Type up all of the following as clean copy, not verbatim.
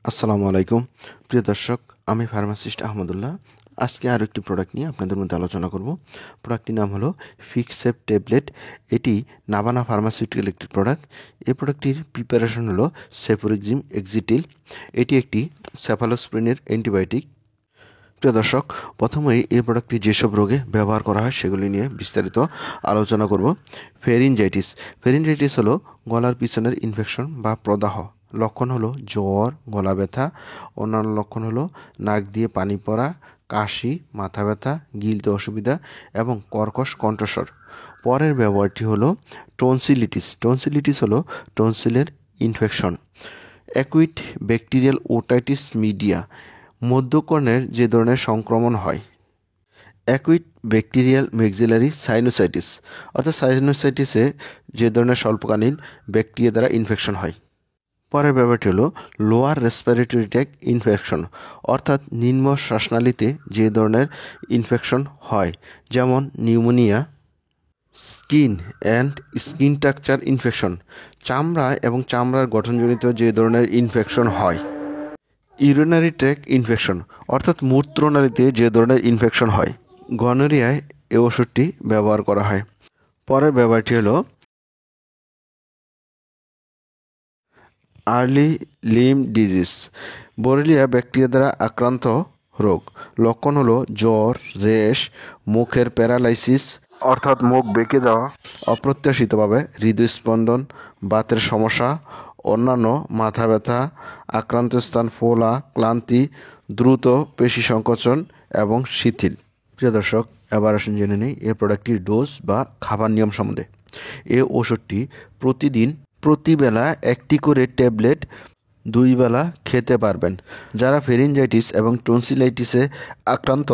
আসসালামু আলাইকুম প্রিয় দর্শক, আমি ফার্মাসিস্ট আহমদুল্লাহ। আজকে আরও একটি প্রোডাক্ট নিয়ে আপনাদের মধ্যে আলোচনা করব। প্রোডাক্টটির নাম হলো ফিক্সেপ ট্যাবলেট। এটি নাভানা ফার্মাসিউটিক্যাল একটি প্রোডাক্ট। এই প্রোডাক্টটির প্রিপারেশন হলো সেফোরেক্সিম এক্সিটিল। এটি একটি সেফালোস্প্রিনের অ্যান্টিবায়োটিক। প্রিয় দর্শক, প্রথমেই এই প্রোডাক্টটি যেসব রোগে ব্যবহার করা হয় সেগুলি নিয়ে বিস্তারিত আলোচনা করব। ফেরিনজাইটিস হলো গলার পিছনের ইনফেকশন বা প্রদাহ। লক্ষণ হলো জ্বর, গলা ব্যথা। অন্যান্য লক্ষণ হলো নাক দিয়ে পানি পড়া, কাশি, মাথা ব্যথা, গিলতে অসুবিধা এবং কর্কশ কণ্ঠস্বর। পরের ব্যবহারটি হলো টনসিলিটিস হলো টনসিলের infection. Acute bacterial otitis media, মধ্যকর্ণের যে ধরনের সংক্রমণ হয়। অ্যাকুইট ব্যাকটেরিয়াল ম্যাক্সিলারি সাইনোসাইটিস, অর্থাৎ সাইনোসাইটিসে যে ধরনের স্বল্পকালীন ব্যাকটেরিয়া দ্বারা ইনফেকশন হয়। পরের ব্যাপারটি হলো লোয়ার রেসপিরেটরি ট্র্যাক্ট ইনফেকশন, অর্থাৎ নিম্ন শ্বাসনালীতে যে ধরনের ইনফেকশন হয়, যেমন pneumonia. Skin and skin structure infection, চামড়া এবং চামড়ার গঠনজনিত যে ধরনের ইনফেকশন হয়। ইউরিনারি ট্র্যাক্ট ইনফেকশন, অর্থাৎ মূত্রনালীতে যে ধরনের ইনফেকশন হয়। গনোরিয়ায় এই ওষুধটি ব্যবহার করা হয়। পরের ব্যবহারটি হলো আর্লি লিম্ব ডিজিজ, বোরেলিয়া ব্যাকটেরিয়া দ্বারা আক্রান্ত রোগ। লক্ষণ হলো জ্বর, র্যাশ, মুখের প্যারালাইসিস, অর্থাৎ মুখ বেঁকে যাওয়া, অপ্রত্যাশিতভাবে হৃদস্পন্দন, বাতের সমস্যা, অন্যান্য মাথা ব্যথা, আক্রান্ত স্থান ফোলা, ক্লান্তি, দ্রুত পেশি সংকোচন এবং শিথিল। প্রিয় দর্শক, এবার আসুন জেনে নিই এই প্রোডাক্টটির ডোজ বা খাবার নিয়ম সম্বন্ধে। এই ওষুধটি প্রতিবেলা একটি করে ট্যাবলেট 2 বেলা খেতে পারবেন। যারা ফেরিনজাইটিস এবং টনসিলাইটিসে আক্রান্ত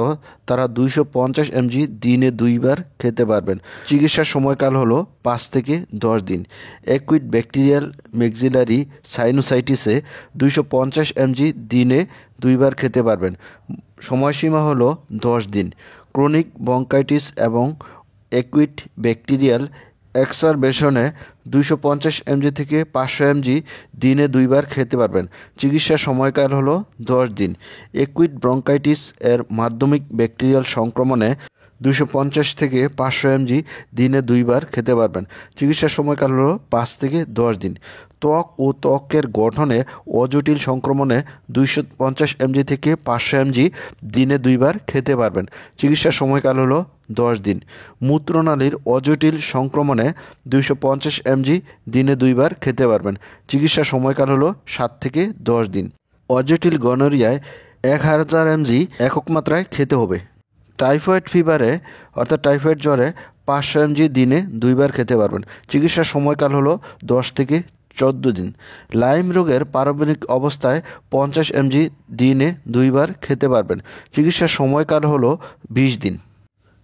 তারা 250 mg দিনে 2 বার খেতে পারবেন। চিকিৎসার সময়কাল হলো 5 থেকে 10 দিন। অ্যাকুইট ব্যাকটেরিয়াল ম্যাক্সিলারি সাইনোসাইটিসে 250 mg দিনে 2 বার খেতে পারবেন। সময়সীমা হলো 10 দিন। ক্রনিক ব্রঙ্কাইটিস এবং অ্যাকুইট ব্যাকটেরিয়াল এক্সারবেশনে 250 mg থেকে 500 mg দিনে 2 বার খেতে পারবেন। চিকিৎসার সময়কাল হলো 10 দিন। অ্যাকুইট ব্রঙ্কাইটিস এর মাধ্যমিক ব্যাকটেরিয়াল সংক্রমণে 250 থেকে 500 mg দিনে 2 বার খেতে পারবেন। চিকিৎসার সময়কাল হলো 5 থেকে 10 দিন। ত্বক ও ত্বকের গঠনে অজটিল সংক্রমণে 250 mg থেকে 500 mg দিনে 2 বার খেতে পারবেন। চিকিৎসার সময়কাল হলো 10 দিন। মূত্রনালীর অজটিল সংক্রমণে 250 mg দিনে 2 বার খেতে পারবেন। চিকিৎসার সময়কাল হলো 7 থেকে 10 দিন। অজটিল গনোরিয়ায় 1000 mg একক মাত্রায় খেতে হবে। টাইফয়েড ফিভারে অর্থাৎ টাইফয়েড জ্বরে 500 mg দিনে 2 বার খেতে পারবেন। চিকিৎসার সময়কাল হলো 10 থেকে 14 দিন। লাইম রোগের প্রারম্ভিক অবস্থায় 50 mg দিনে 2 বার খেতে পারবেন। চিকিৎসার সময়কাল হলো 20 দিন।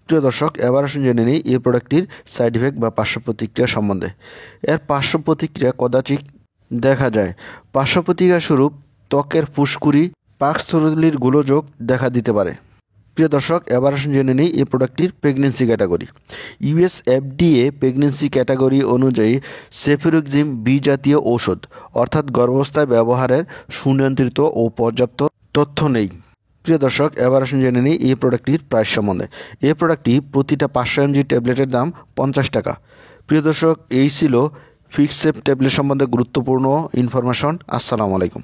প্রিয় দর্শক, এবার আসুন জেনে নিই এই প্রোডাক্টটির সাইড ইফেক্ট বা পার্শ্ব প্রতিক্রিয়া সম্বন্ধে। এর পার্শ্ব প্রতিক্রিয়া কদাচিৎ দেখা যায়। পার্শ্ব প্রতিক্রিয়া স্বরূপ ত্বকের ফুসকুড়ি, পাকস্থলীর গোলযোগ দেখা দিতে পারে। প্রিয় দর্শক, এবার আসুন জেনে নিই এই প্রোডাক্টটির pregnancy category. US FDA pregnancy category অনুযায়ী সেফোরেক্সিম বি জাতীয় ঔষধ, অর্থাৎ গর্ভাবস্থায় ব্যবহারের সুনিয়ন্ত্রিত ও পর্যাপ্ত তথ্য নেই। প্রিয় দর্শক, এবার আসুন জেনে নিই এই প্রোডাক্টটির প্রাইস সম্বন্ধে। এই প্রোডাক্টটি প্রতিটা 500 mg ট্যাবলেটের দাম 50 টাকা। প্রিয় দর্শক, এই ছিল ফিক্সেপ ট্যাবলেট সম্বন্ধে গুরুত্বপূর্ণ ইনফরমেশন। আসসালামু আলাইকুম।